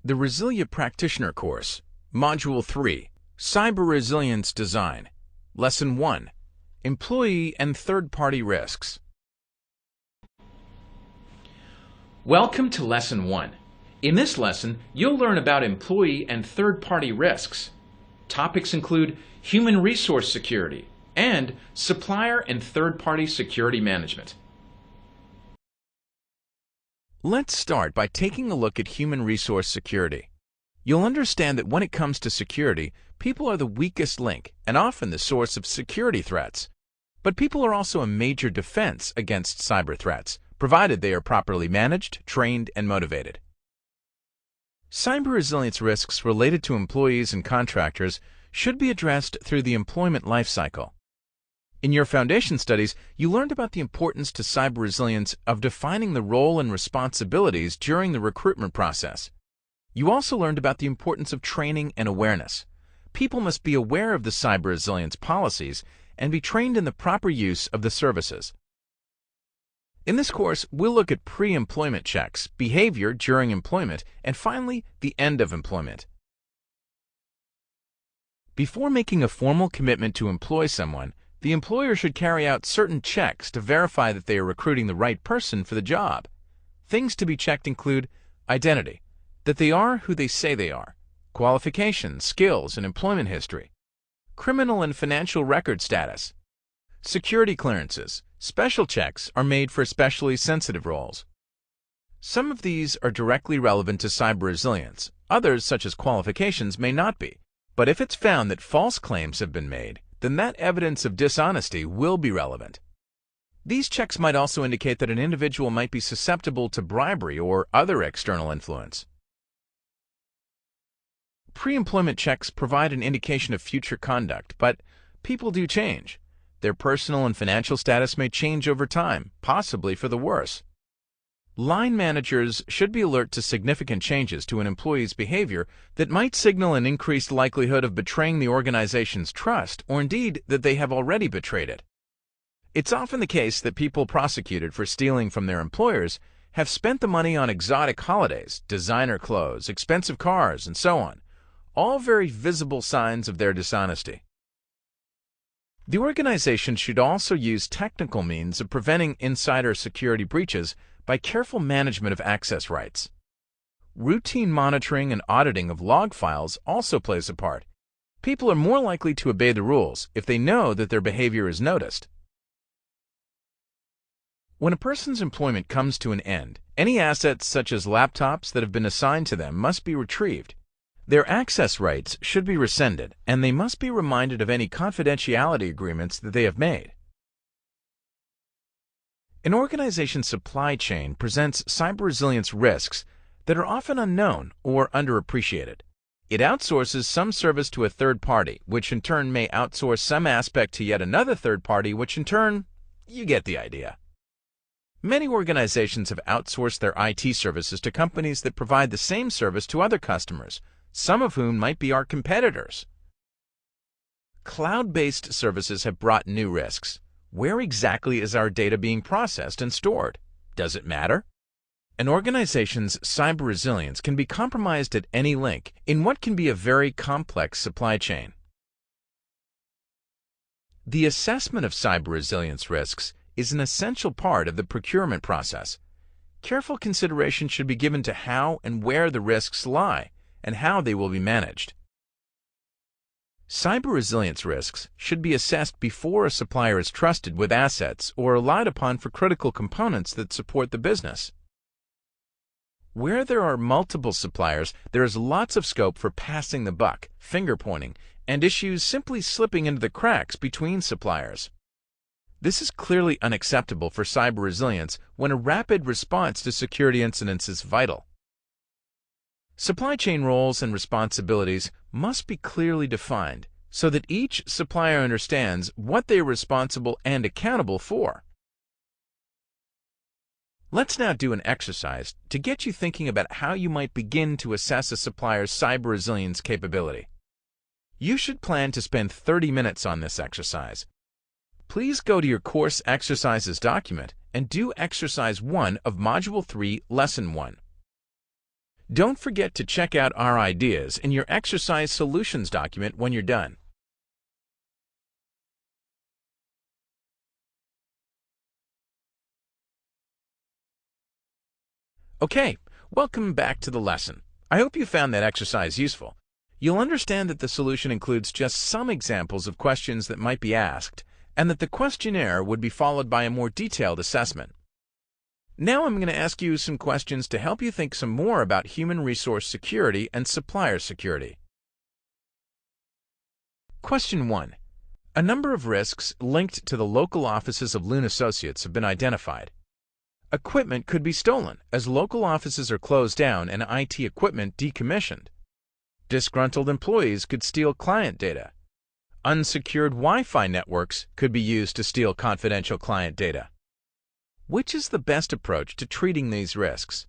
The RESILIA Practitioner course, Module 3, Cyber Resilience Design, Lesson 1, Employee and Third-Party Risks. Welcome to Lesson 1. In this lesson, you'll learn about employee and third-party risks. Topics include human resource security and supplier and third-party security management. Let's start by taking a look at human resource security. You'll understand that when it comes to security, people are the weakest link and often the source of security threats. But people are also a major defense against cyber threats, provided they are properly managed, trained, and motivated. Cyber resilience risks related to employees and contractors should be addressed through the employment life cycle. In your foundation studies, you learned about the importance to cyber resilience of defining the role and responsibilities during the recruitment process. You also learned about the importance of training and awareness. People must be aware of the cyber resilience policies and be trained in the proper use of the services. In this course, we'll look at pre-employment checks, behavior during employment, and finally, the end of employment. Before making a formal commitment to employ someone, the employer should carry out certain checks to verify that they are recruiting the right person for the job. Things to be checked include identity, that they are who they say they are, qualifications, skills, and employment history, criminal and financial record status, security clearances. Special checks are made for especially sensitive roles. Some of these are directly relevant to cyber resilience. Others, such as qualifications, may not be. But if it's found that false claims have been made, then that evidence of dishonesty will be relevant. These checks might also indicate that an individual might be susceptible to bribery or other external influence. Pre-employment checks provide an indication of future conduct, but people do change. Their personal and financial status may change over time, possibly for the worse. Line managers should be alert to significant changes to an employee's behavior that might signal an increased likelihood of betraying the organization's trust, or indeed that they have already betrayed it. It's often the case that people prosecuted for stealing from their employers have spent the money on exotic holidays, designer clothes, expensive cars, and so on, all very visible signs of their dishonesty. The organization should also use technical means of preventing insider security breaches by careful management of access rights. Routine monitoring and auditing of log files also plays a part. People are more likely to obey the rules if they know that their behavior is noticed. When a person's employment comes to an end, any assets such as laptops that have been assigned to them must be retrieved. Their access rights should be rescinded, and they must be reminded of any confidentiality agreements that they have made. An organization's supply chain presents cyber resilience risks that are often unknown or underappreciated. It outsources some service to a third party, which in turn may outsource some aspect to yet another third party, which in turn, you get the idea. Many organizations have outsourced their IT services to companies that provide the same service to other customers, some of whom might be our competitors. Cloud-based services have brought new risks. Where exactly is our data being processed and stored? Does it matter? An organization's cyber resilience can be compromised at any link in what can be a very complex supply chain. The assessment of cyber resilience risks is an essential part of the procurement process. Careful consideration should be given to how and where the risks lie and how they will be managed. Cyber resilience risks should be assessed before a supplier is trusted with assets or relied upon for critical components that support the business. Where there are multiple suppliers, there is lots of scope for passing the buck, finger-pointing, and issues simply slipping into the cracks between suppliers. This is clearly unacceptable for cyber resilience when a rapid response to security incidents is vital. Supply chain roles and responsibilities must be clearly defined so that each supplier understands what they are responsible and accountable for. Let's now do an exercise to get you thinking about how you might begin to assess a supplier's cyber resilience capability. You should plan to spend 30 minutes on this exercise. Please go to your course exercises document and do exercise 1 of Module 3, Lesson 1. Don't forget to check out our ideas in your exercise solutions document when you're done. Okay, welcome back to the lesson. I hope you found that exercise useful. You'll understand that the solution includes just some examples of questions that might be asked, and that the questionnaire would be followed by a more detailed assessment. Now I'm going to ask you some questions to help you think some more about human resource security and supplier security. Question 1. A number of risks linked to the local offices of Loon Associates have been identified. Equipment could be stolen, as local offices are closed down and IT equipment decommissioned. Disgruntled employees could steal client data. Unsecured Wi-Fi networks could be used to steal confidential client data. Which is the best approach to treating these risks?